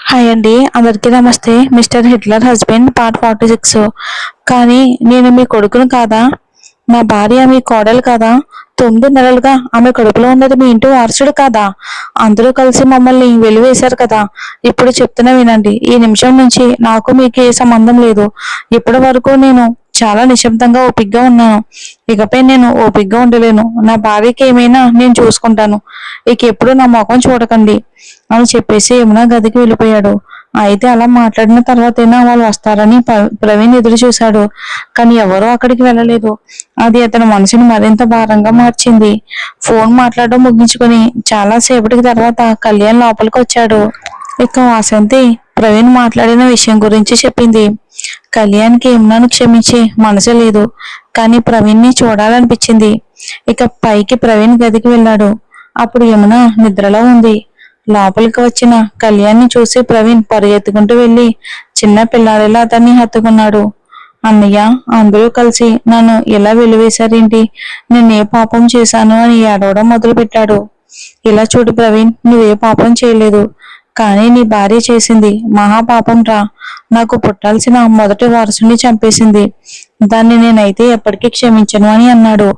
Hi అండి, అందరికీ నమస్తే. Mister Hitler husband part 46. కానీ నేను మీ కొడుకును కాదా? నా భార్య మీ కోడలు కాదా? 9 నెలలుగా ఆమె కడుపులో ఉన్నది మీ ఇంటి వారసుడు కాదా? అందరూ కలిసి మమ్మల్ని వెలివేశారు కదా. ఇప్పుడు చెప్తున్నా వినండి. ఈ నిమిషం నుంచి నాకు మీకు ఏ సంబంధం లేదు. ఇప్పటి వరకు నేను చాలా నిశ్శబ్దంగా ఓపిగ్గా ఉన్నాను. ఇకపై నేను ఓపిగ్గా ఉండలేను. నా భార్యకి ఏమైనా నేను చూసుకుంటాను. ఇక ఎప్పుడు నా ముఖం చూడకండి అని చెప్పేసి యమున గదికి వెళ్ళిపోయాడు. అయితే అలా మాట్లాడిన తర్వాతైనా వాళ్ళు వస్తారని ప్రవీణ్ ఎదురు చూశాడు. కానీ ఎవరూ అక్కడికి వెళ్ళలేదు. అది అతని మనసుని మరింత భారంగా మార్చింది. ఫోన్ మాట్లాడడం ముగించుకొని చాలా సేపటికి తర్వాత కళ్యాణ్ లోపలికి వచ్చాడు. ఇక వాసంతి ప్రవీణ్ మాట్లాడిన విషయం గురించి చెప్పింది. కళ్యాణ్కి యమునను క్షమించే మనసు లేదు, కానీ ప్రవీణ్ని చూడాలనిపించింది. ఇక పైకి ప్రవీణ్ గదికి వెళ్ళాడు. అప్పుడు యమున నిద్రలో ఉంది. లోపలికి వచ్చిన కళ్యాణ్ని చూసి ప్రవీణ్ పరిగెత్తుకుంటూ వెళ్ళి చిన్న పిల్లాడిలా అతన్ని హత్తుకున్నాడు. అన్నయ్య, అందరూ కలిసి నన్ను ఎలా వెలివేశారేంటి? నేను ఏ పాపం చేశాను అని ఏడవడం మొదలు పెట్టాడు. ఇలా చూడు ప్రవీణ్, నువ్వే పాపం చేయలేదు, కానీ నీ భార్య చేసింది మహాపాపం రా. నాకు పుట్టాల్సిన మొదటి వారసుని చంపేసింది. దాన్ని నేనైతే ఎప్పటికీ క్షమించను అని అన్నాడు.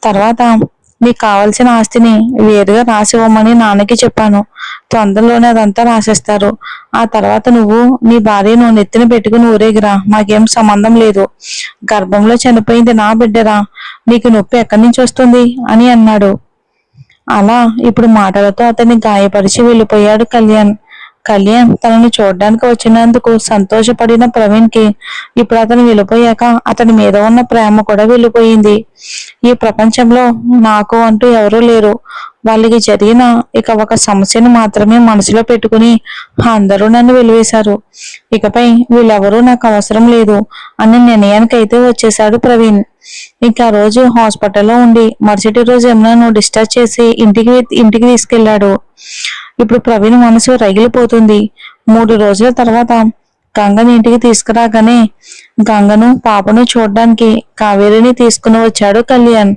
తర్వాత నీకు కావలసిన ఆస్తిని వేరుగా రాసివ్వమని నాన్నకి చెప్పాను. తొందరలోనే అదంతా రాసేస్తారు. ఆ తర్వాత నువ్వు నీ భార్యను నెత్తిన పెట్టుకుని ఊరేగిరా. మాకేం సంబంధం లేదు. గర్భంలో చనిపోయింది నా బిడ్డరా. నీకు నొప్పి ఎక్కడి నుంచి వస్తుంది అని అన్నాడు. అలా ఇప్పుడు మాటలతో అతన్ని గాయపరిచి వెళ్ళిపోయాడు కళ్యాణ్. కళ్యాణ్ తనని చూడడానికి వచ్చినందుకు సంతోషపడిన ప్రవీణ్ కి ఇప్పుడు అతను వెళ్ళిపోయాక అతని మీద ఉన్న ప్రేమ కూడా వెళ్ళిపోయింది. ఈ ప్రపంచంలో నాకు అంటూ ఎవరూ లేరు. వాళ్ళకి జరిగిన ఇక ఒక సమస్యను మాత్రమే మనసులో పెట్టుకుని అందరూ నన్ను వెలివేశారు. ఇకపై వీళ్ళెవరూ నాకు అవసరం లేదు అనే నిర్ణయానికి అయితే వచ్చేశాడు ప్రవీణ్. ఇంకా రోజు హాస్పిటల్లో ఉండి మరుసటి రోజు యమునను డిశ్చార్జ్ చేసి ఇంటికి తీసుకెళ్లాడు. ఇప్పుడు ప్రవీణ్ మనసు రగిలిపోతుంది. 3 రోజుల తర్వాత గంగని ఇంటికి తీసుకురాగానే గంగను పాపను చూడ్డానికి కావేరిని తీసుకుని వచ్చాడు కళ్యాణ్.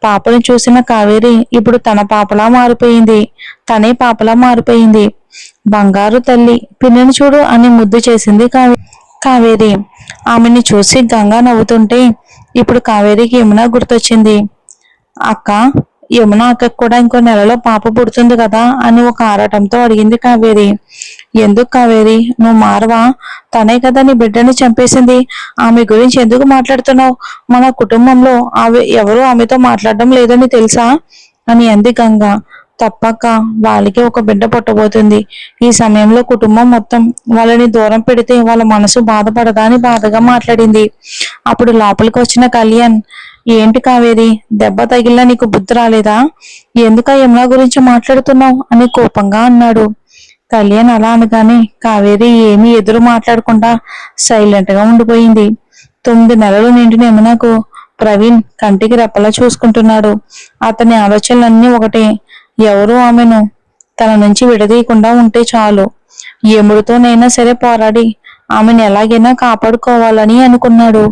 పాపను చూసిన కావేరి ఇప్పుడు తన పాపలా మారిపోయింది. తనే పాపలా మారిపోయింది. బంగారు తల్లి, పిన్నెను చూడు అని ముద్దు చేసింది కావేరి. ఆమెని చూసి గంగా నవ్వుతుంటే ఇప్పుడు కావేరికి యమున గుర్తొచ్చింది. అక్క, యమున అక్కకు కూడా ఇంకో నెలలో పాప పుడుతుంది కదా అని ఒక ఆరాటంతో అడిగింది కావేరి. ఎందుకు కావేరి, నువ్వు మారవా? తనే కదా నీ బిడ్డని చంపేసింది. ఆమె గురించి ఎందుకు మాట్లాడుతున్నావు? మన కుటుంబంలో ఎవరు ఆమెతో మాట్లాడడం లేదని తెలుసా అని అంది గంగ. తప్పక వాళ్ళకి ఒక బిడ్డ పుట్టబోతుంది. ఈ సమయంలో కుటుంబం మొత్తం వాళ్ళని దూరం పెడితే వాళ్ళ మనసు బాధపడదా అని బాధగా మాట్లాడింది. అప్పుడు లోపలికి వచ్చిన కళ్యాణ్, ఏంటి కావేరి, దెబ్బ తగిలినా నీకు బుద్ధి రాలేదా? ఎందుక యమున గురించి మాట్లాడుతున్నావు అని కోపంగా అన్నాడు. కళ్యాణ్ అలా అనగానే కావేరి ఏమీ ఎదురు మాట్లాడకుండా సైలెంట్ గా ఉండిపోయింది. 9 నెలలు నిండిన యమునకు ప్రవీణ్ కంటికి రెప్పలా చూసుకుంటున్నాడు. అతని ఆలోచనలన్నీ ఒకటే, ఎవరు ఆమెను తన నుంచి విడదీయకుండా ఉంటే చాలు. యముడితోనైనా సరే పోరాడి ఆమెను ఎలాగైనా కాపాడుకోవాలని అనుకున్నాడు.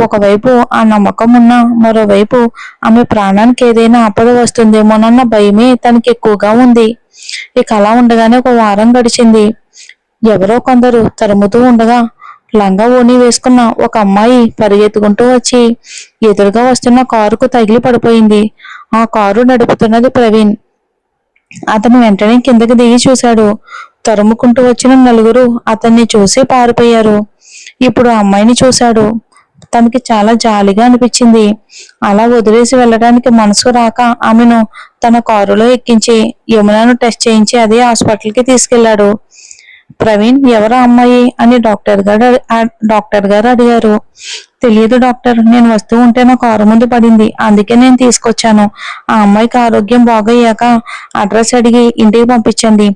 ఒకవైపు ఆ నమ్మకం ఉన్నా మరోవైపు ఆమె ప్రాణానికి ఏదైనా ఆపద వస్తుందేమోనన్న భయమే తనకి ఎక్కువగా ఉంది. ఇక అలా ఉండగానే ఒక వారం గడిచింది. ఎవరో కొందరు తరుముతూ ఉండగా లంగా ఓణి వేసుకున్న ఒక అమ్మాయి పరిగెత్తుకుంటూ వచ్చి ఎదురుగా వస్తున్న కారుకు తగిలి పడిపోయింది. ఆ కారు నడుపుతున్నది ప్రవీణ్. అతను వెంటనే కిందకి దిగి చూశాడు. తరుముకుంటూ వచ్చిన నలుగురు అతన్ని చూసి పారిపోయారు. ఇప్పుడు ఆ అమ్మాయిని చూశాడు. తనకి చాలా జాలిగా అనిపించింది. అలా వదిలేసి వెళ్ళడానికి మనసు రాక ఆమెను తన కారులో ఎక్కించి యమునను టెస్ట్ చేయించి అదే హాస్పిటల్కి తీసుకెళ్లాడు. ప్రవీణ్, ఎవరా అమ్మాయి అని డాక్టర్ గారు అడిగారు. తెలియదు డాక్టర్, నేను వస్తూ ఉంటే నా కారు ముందు పడింది, అందుకే నేను తీసుకొచ్చాను. ఆ అమ్మాయికి ఆరోగ్యం బాగయ్యాక అడ్రస్ అడిగి ఇంటికి పంపించండి.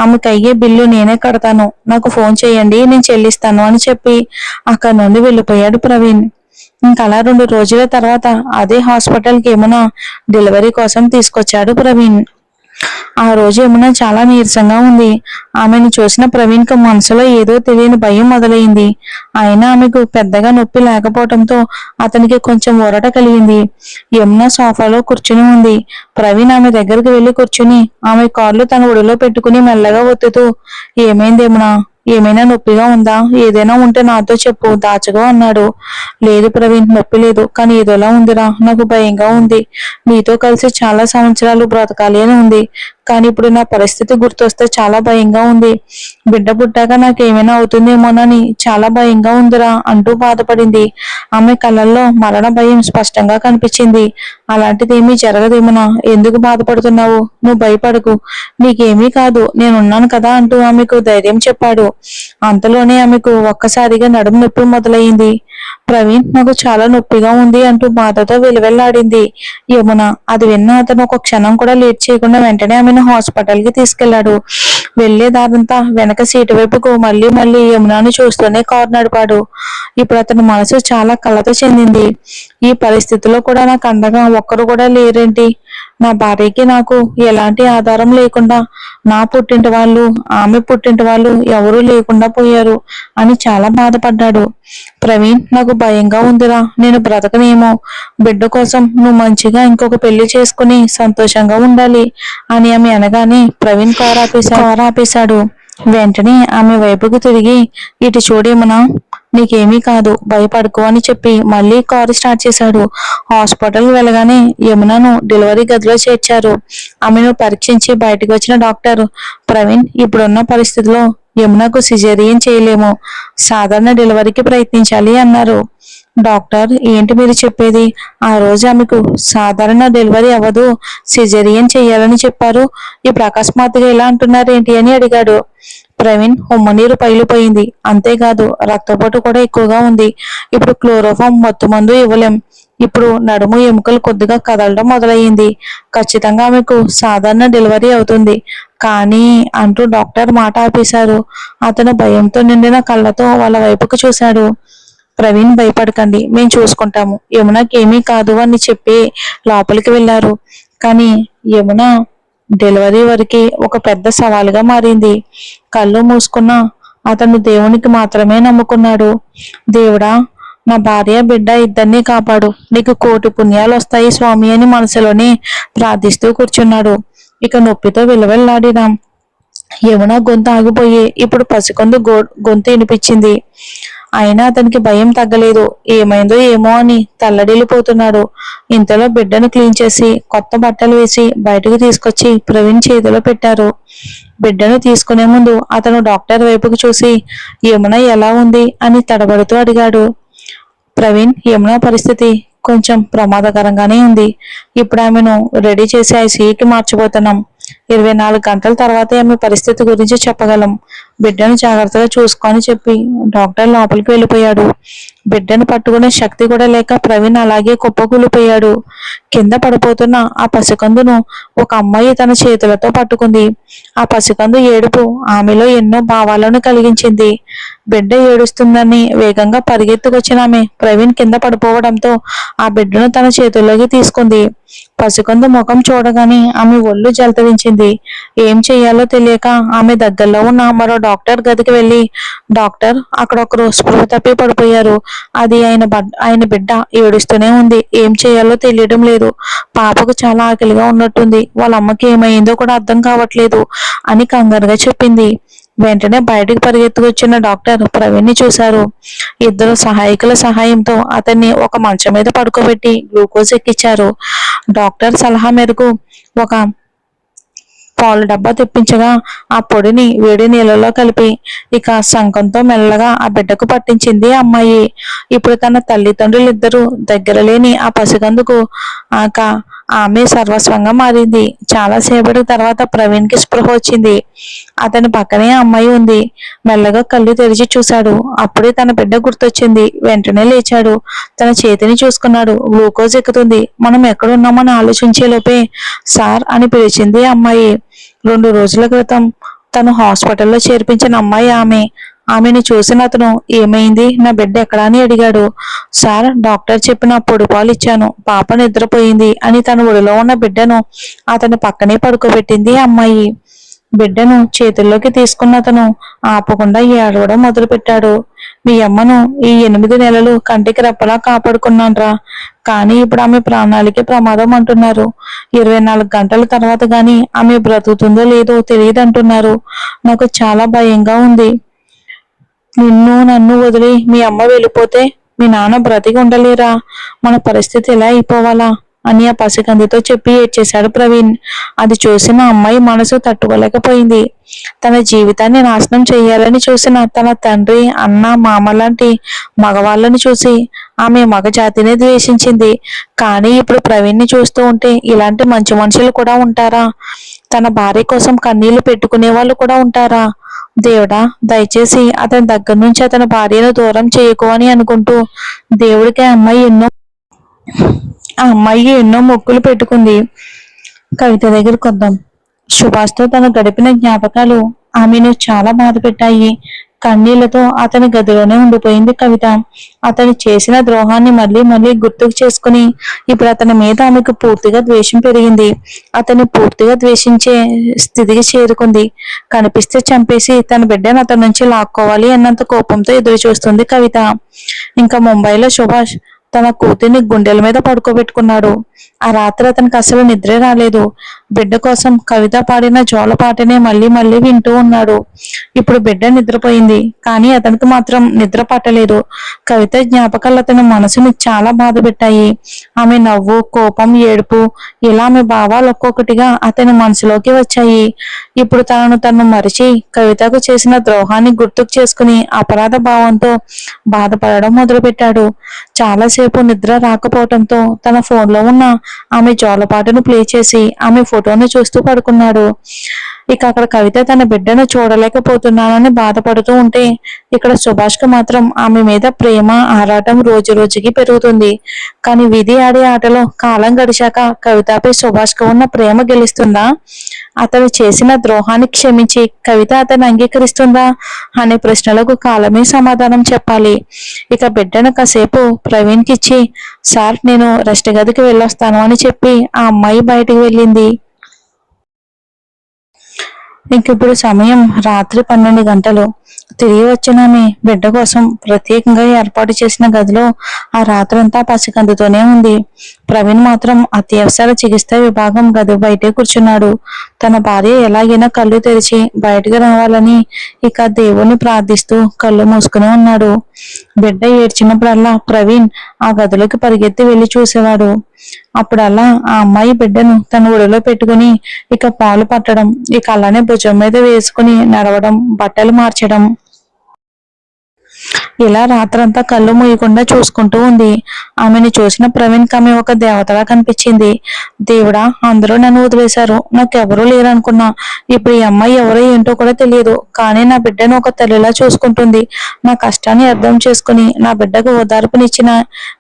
ఆమెకు అయ్యే బిల్లు నేనే కడతాను. నాకు ఫోన్ చేయండి, నేను చెల్లిస్తాను అని చెప్పి అక్కడి నుండి వెళ్ళిపోయాడు ప్రవీణ్. ఇంకలా 2 రోజుల తర్వాత అదే హాస్పిటల్కి యమున డెలివరీ కోసం తీసుకొచ్చాడు ప్రవీణ్. ఆ రోజు యమున చాలా నీరసంగా ఉంది. ఆమెను చూసిన ప్రవీణ్కి మనసులో ఏదో తెలియని భయం మొదలైంది. అయినా ఆమెకు పెద్దగా నొప్పి లేకపోవడంతో అతనికి కొంచెం ఊరట కలిగింది. యమున సోఫాలో కూర్చుని ఉంది. ప్రవీణ్ ఆమె దగ్గరికి వెళ్లి కూర్చుని ఆమె కాళ్ళు తన ఒడిలో పెట్టుకుని మెల్లగా ఒత్తుతూ, ఏమైంది యమున? ఏమైనా నొప్పిగా ఉందా? ఏదైనా ఉంటే నాతో చెప్పు, దాచగా అన్నాడు. లేదు ప్రవీణ్, నొప్పి లేదు, కానీ ఏదోలా ఉందిరా, నాకు భయంగా ఉంది. నీతో కలిసి చాలా సంవత్సరాలు బ్రతకాలి అని ఉంది, కానీ ఇప్పుడు నా పరిస్థితి గుర్తొస్తే చాలా భయంగా ఉంది. బిడ్డ పుట్టాక నాకేమైనా అవుతుందేమోనని చాలా భయంగా ఉందిరా అంటూ బాధపడింది. ఆమె కళ్ళల్లో మరణ భయం స్పష్టంగా కనిపించింది. అలాంటిదేమీ జరగదేమోనా, ఎందుకు బాధపడుతున్నావు? నువ్వు భయపడకు, నీకేమీ కాదు, నేనున్నాను కదా అంటూ ఆమెకు ధైర్యం చెప్పాడు. అంతలోనే ఆమెకు ఒక్కసారిగా నడుము నొప్పి మొదలైంది. ప్రవీణ్, నాకు చాలా నొప్పిగా ఉంది అంటూ బాధతో వెలువెల్లాడింది యమున. అది విన్న అతను ఒక క్షణం కూడా లేట్ చేయకుండా వెంటనే ఆమెను హాస్పిటల్ కి తీసుకెళ్లాడు. వెళ్లే దారంతా వెనక సీటు వైపుకు మళ్లీ మళ్లీ యమునను చూస్తూనే కారు నడిపాడు. ఇప్పుడు అతని మనసు చాలా కలత చెందింది. ఈ పరిస్థితిలో కూడా నాకు అండగా ఒక్కరు కూడా లేరేంటి? నా భార్యకి నాకు ఎలాంటి ఆధారం లేకుండా నా పుట్టింటి వాళ్ళు, ఆమె పుట్టింటి వాళ్ళు ఎవరూ లేకుండా పోయారు అని చాలా బాధపడ్డాడు. ప్రవీణ్, నాకు భయంగా ఉందిరా, నేను బ్రతకనేమో. బిడ్డ కోసం నువ్వు మంచిగా ఇంకొక పెళ్లి చేసుకుని సంతోషంగా ఉండాలి అని ఆమె అనగానే ప్రవీణ్ కారు ఆపేశాడు. వెంటనే ఆమె వైపుకు తిరిగి, ఇటు చూడేమనా, నీకేమీ కాదు, భయపడుకో అని చెప్పి మళ్ళీ కారు స్టార్ట్ చేశాడు. హాస్పిటల్ వెళ్ళగానే యమునను డెలివరీ గదిలో చేర్చారు. ఆమెను పరీక్షించి బయటకు వచ్చిన డాక్టర్, ప్రవీణ్, ఇప్పుడున్న పరిస్థితిలో యమునకు సిజేరియన్ చేయలేము, సాధారణ డెలివరీకి ప్రయత్నించాలి అన్నారు. డాక్టర్, ఏంటి మీరు చెప్పేది? ఆ రోజు ఆమెకు సాధారణ డెలివరీ అవ్వదు, సిజేరియన్ చేయాలని చెప్పారు, ఇప్పుడు అకస్మాత్తుగా ఇలా అంటున్నారేంటి అని అడిగాడు. ప్రవీణ్ ఉమ్మనీరు పైలిపోయింది, అంతేకాదు రక్తపోటు కూడా ఎక్కువగా ఉంది. ఇప్పుడు క్లోరోఫామ్ మత్తు మందు ఇవ్వలేం. ఇప్పుడు నడుము ఎముకలు కొద్దిగా కదలడం మొదలయ్యింది. ఖచ్చితంగా ఆమెకు సాధారణ డెలివరీ అవుతుంది కానీ అంటూ డాక్టర్ మాట ఆపేశారు. అతను భయంతో నిండిన కళ్ళతో వాళ్ళ వైపుకు చూశాడు. ప్రవీణ్, భయపడకండి, మేము చూసుకుంటాము, యమునకి ఏమీ కాదు అని చెప్పి లోపలికి వెళ్ళారు. కానీ యమున డెలివరీ వరకు ఒక పెద్ద సవాలుగా మారింది. కళ్ళు మూసుకున్న అతను దేవునికి మాత్రమే నమ్ముకున్నాడు. దేవుడా, నా భార్య బిడ్డ ఇద్దరినీ కాపాడు, నీకు కోటి పుణ్యాలు వస్తాయి స్వామి అని మనసులోనే ప్రార్థిస్తూ కూర్చున్నాడు. ఇక నొప్పితో విలువెల్లాడిన యమున గొంతు ఆగిపోయి ఇప్పుడు పసికందు గొంతు వినిపించింది. అయినా అతనికి భయం తగ్గలేదు. ఏమైందో ఏమో అని తల్లడిల్లిపోతున్నాడు. ఇంతలో బిడ్డను క్లీన్ చేసి కొత్త బట్టలు వేసి బయటకు తీసుకొచ్చి ప్రవీణ్ చేతిలో పెట్టారు. బిడ్డను తీసుకునే ముందు అతను డాక్టర్ వైపుకు చూసి, యమున ఎలా ఉంది అని తడబడుతూ అడిగాడు. ప్రవీణ్, యమున పరిస్థితి కొంచెం ప్రమాదకరంగానే ఉంది. ఇప్పుడు ఆమెను రెడీ చేసి ఐసీయూకి మార్చబోతున్నాం. 24 గంటల తర్వాత ఆమె పరిస్థితి గురించి చెప్పగలం. బిడ్డను జాగ్రత్తగా చూసుకొని చెప్పి డాక్టర్ లోపలికి వెళ్ళిపోయాడు. బిడ్డను పట్టుకునే శక్తి కూడా లేక ప్రవీణ్ అలాగే కుప్పకూలిపోయాడు. కింద పడిపోతున్న ఆ పసికందును ఒక అమ్మాయి తన చేతులతో పట్టుకుంది. ఆ పసికందు ఏడుపు ఆమెలో ఎన్నో భావాలను కలిగించింది. బిడ్డ ఏడుస్తుందని వేగంగా పరిగెత్తుకొచ్చిన ఆమె ప్రవీణ్ కింద పడిపోవడంతో ఆ బిడ్డను తన చేతుల్లోకి తీసుకుంది. పసికందు ముఖం చూడగానే ఆమె ఒళ్ళు జలతరించింది. ఏం చెయ్యాలో తెలియక ఆమె దగ్గరలో ఉన్న మరో డాక్టర్ గదికి వెళ్ళి, డాక్టర్, అక్కడ ఒకరు స్పృహ తప్పి పడిపోయారు, అది ఆయన బిడ్డ ఏడుస్తూనే ఉంది, ఏం చేయాలో తెలియడం లేదు, పాపకు చాలా ఆకలిగా ఉన్నట్టుంది, వాళ్ళ అమ్మకి ఏమైందో కూడా అర్థం కావట్లేదు అని కంగారుగా చెప్పింది. వెంటనే బయటికి పరిగెత్తుకొచ్చిన డాక్టర్ ప్రవీణ్ ని చూశారు. ఇద్దరు సహాయకుల సహాయంతో అతన్ని ఒక మంచం మీద పడుకోబెట్టి గ్లూకోజ్ ఎక్కించారు. డాక్టర్ సలహా మేరకు ఒక పాలు డబ్బా తెప్పించగా ఆ పొడిని వేడి నీళ్ళలో కలిపి ఇక శంఖంతో మెల్లగా ఆ బిడ్డకు పట్టించింది అమ్మాయి. ఇప్పుడు తన తల్లిదండ్రులు ఇద్దరు దగ్గర లేని ఆ పసికందుకు ఆమె సర్వస్వంగా మారింది. చాలాసేపటి తర్వాత ప్రవీణ్ కి స్పృహ వచ్చింది. అతని పక్కనే అమ్మాయి ఉంది. మెల్లగా కళ్ళు తెరిచి చూశాడు. అప్పుడే తన బిడ్డ గుర్తొచ్చింది. వెంటనే లేచాడు. తన చేతిని చూసుకున్నాడు. గ్లూకోజ్ ఎక్కుతుంది. మనం ఎక్కడున్నామని ఆలోచించే లోపే సార్ అని పిలిచింది అమ్మాయి. 2 రోజుల క్రితం తను హాస్పిటల్లో చేర్పించిన అమ్మాయి ఆమె. ఆమెను చూసిన అతను ఏమైంది, నా బిడ్డ ఎక్కడా అని అడిగాడు. సార్, డాక్టర్ చెప్పిన పొడిపాలు ఇచ్చాను, పాప నిద్రపోయింది అని తన ఒడిలో ఉన్న బిడ్డను అతని పక్కనే పడుకోబెట్టింది అమ్మాయి. బిడ్డను చేతుల్లోకి తీసుకున్న అతను ఆపకుండా ఏడవడం మొదలుపెట్టాడు. మీ అమ్మను ఈ 8 నెలలు కంటికి రెప్పలా కాపాడుకున్నాన్రా, కానీ ఇప్పుడు ఆమె ప్రాణాలకి ప్రమాదం అంటున్నారు. 24 గంటల తర్వాత గాని ఆమె బ్రతుకుతుందో లేదో తెలియదు అంటున్నారు. నాకు చాలా భయంగా ఉంది. నిన్ను నన్ను వదిలి మీ అమ్మ వెళ్ళిపోతే మీ నాన్న బ్రతికి ఉండలేరా? మన పరిస్థితి ఎలా అయిపోవాలా అని ఆ పసికందుతో చెప్పి ఏడ్చేశాడు ప్రవీణ్. అది చూసిన అమ్మాయి మనసు తట్టుకోలేకపోయింది. తన జీవితాన్ని నాశనం చేయాలని చూసిన తన తండ్రి, అన్న, మామ లాంటి మగవాళ్ళని చూసి ఆమె మగ జాతిని ద్వేషించింది. కానీ ఇప్పుడు ప్రవీణ్ని చూస్తూ ఉంటే ఇలాంటి మంచి మనుషులు కూడా ఉంటారా? తన భార్య కోసం కన్నీళ్లు పెట్టుకునే వాళ్ళు కూడా ఉంటారా? దేవుడా, దయచేసి అతని దగ్గర నుంచి అతని భార్యను దూరం చేయకు అని అనుకుంటూ దేవుడికి ఆ అమ్మాయి ఎన్నో మొక్కులు పెట్టుకుంది. కవిత దగ్గరికి వద్దాం. సుభాష్తో తను గడిపిన జ్ఞాపకాలు ఆమెను చాలా బాధ పెట్టాయి. కన్నీళ్లతో అతని గదిలోనే ఉండిపోయింది కవిత. అతను చేసిన ద్రోహాన్ని మళ్ళీ మళ్ళీ గుర్తుకు చేసుకుని ఇప్పుడు అతని మీద ఆమెకు పూర్తిగా ద్వేషం పెరిగింది. అతన్ని పూర్తిగా ద్వేషించే స్థితికి చేరుకుంది. కనిపిస్తే చంపేసి తన బిడ్డను అతని నుంచి లాక్కోవాలి అన్నంత కోపంతో ఎదురు చూస్తుంది కవిత. ఇంకా ముంబైలో సుభాష్ తన కూతుర్ని గుండెల మీద పడుకోబెట్టుకున్నాడు. ఆ రాత్రి అతనికి అసలు నిద్రే రాలేదు. బిడ్డ కోసం కవిత పాడిన జోలపాటనే మళ్ళీ మళ్ళీ వింటూ ఉన్నాడు. ఇప్పుడు బిడ్డ నిద్రపోయింది, కానీ అతనికి మాత్రం నిద్ర పట్టలేదు. కవిత జ్ఞాపకాలు అతని మనసుని చాలా బాధ పెట్టాయి. ఆమె నవ్వు, కోపం, ఏడుపు, ఇలా ఆమె భావాలు ఒక్కొక్కటిగా అతని మనసులోకి వచ్చాయి. ఇప్పుడు తను మరిచి కవితకు చేసిన ద్రోహాన్ని గుర్తుకు చేసుకుని అపరాధ భావంతో బాధపడడం మొదలుపెట్టాడు. చాలాసేపు నిద్ర రాకపోవడంతో తన ఫోన్లో ఉన్న ఆమె జోలపాటను ప్లే చేసి ఆమె ఫోటోను చూస్తూ పడుకున్నాడు. ఇక అక్కడ కవిత తన బిడ్డను చూడలేకపోతున్నానని బాధపడుతూ ఉంటే, ఇక్కడ సుభాష్ కు మాత్రం ఆమె మీద ప్రేమ, ఆరాటం రోజు రోజుకి పెరుగుతుంది. కానీ విధి ఆడే ఆటలో కాలం గడిచాక కవితపై సుభాష్ కు ఉన్న ప్రేమ గెలుస్తుందా? అతను చేసిన ద్రోహాన్ని క్షమించి కవిత అతన్ని అంగీకరిస్తుందా అనే ప్రశ్నలకు కాలమే సమాధానం చెప్పాలి. ఇక బిడ్డను కాసేపు ప్రవీణ్ కి ఇచ్చి, సార్, నేను రెస్ట్ గదికి వెళ్ళొస్తాను అని చెప్పి ఆ అమ్మాయి బయటికి వెళ్ళింది. ఇంకిప్పుడు సమయం రాత్రి 12 గంటలు. తిరిగి వచ్చిన ఆమె బిడ్డ కోసం ప్రత్యేకంగా ఏర్పాటు చేసిన గదిలో ఆ రాత్రంతా పసికందుతోనే ఉంది. ప్రవీణ్ మాత్రం అత్యవసర చికిత్స విభాగం గది బయటే కూర్చున్నాడు. తన భార్య ఎలాగైనా కళ్ళు తెరిచి బయటకు రావాలని ఇక దేవుణ్ణి ప్రార్థిస్తూ కళ్ళు మూసుకుని ఉన్నాడు. బిడ్డ ఏడ్చినప్పుడల్లా ప్రవీణ్ ఆ గదిలోకి పరిగెత్తి వెళ్లి చూసేవాడు. అప్పుడల్లా ఆ అమ్మాయి బిడ్డను తన ఒడిలో పెట్టుకుని ఇక పాలు పట్టడం, ఇక అలానే భుజం మీద వేసుకుని నడవడం, బట్టలు మార్చడం, ఇలా రాత్రంతా కళ్ళు మూయకుండా చూసుకుంటూ ఉంది. ఆమెను చూసిన ప్రవీణ్ ఆమె ఒక దేవతలా కనిపించింది. దేవుడా, అందరూ నన్ను వదిలేశారు, నాకెవరూ లేరనుకున్నా. ఇప్పుడు ఈ అమ్మాయి ఎవరో ఏంటో కూడా తెలియదు, కానీ నా బిడ్డను ఒక తల్లిలా చూసుకుంటుంది. నా కష్టాన్ని అర్థం చేసుకుని నా బిడ్డకు ఓదార్పునిచ్చిన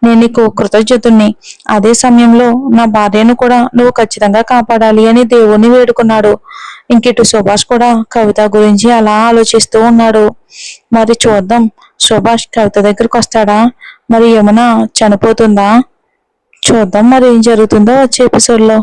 నేను నీకు కృతజ్ఞతుణ్ణి. అదే సమయంలో నా భార్యను కూడా నువ్వు ఖచ్చితంగా కాపాడాలి అని దేవుణ్ణి వేడుకున్నాడు. ఇంకిటు సుభాష్ కూడా కవిత గురించి అలా ఆలోచిస్తూ ఉన్నాడు. మరి చూద్దాం, సుభాష్ కవిత దగ్గరికి వస్తాడా? మరి యమున చనిపోతుందా? చూద్దాం మరి ఏం జరుగుతుందో వచ్చే ఎపిసోడ్లో.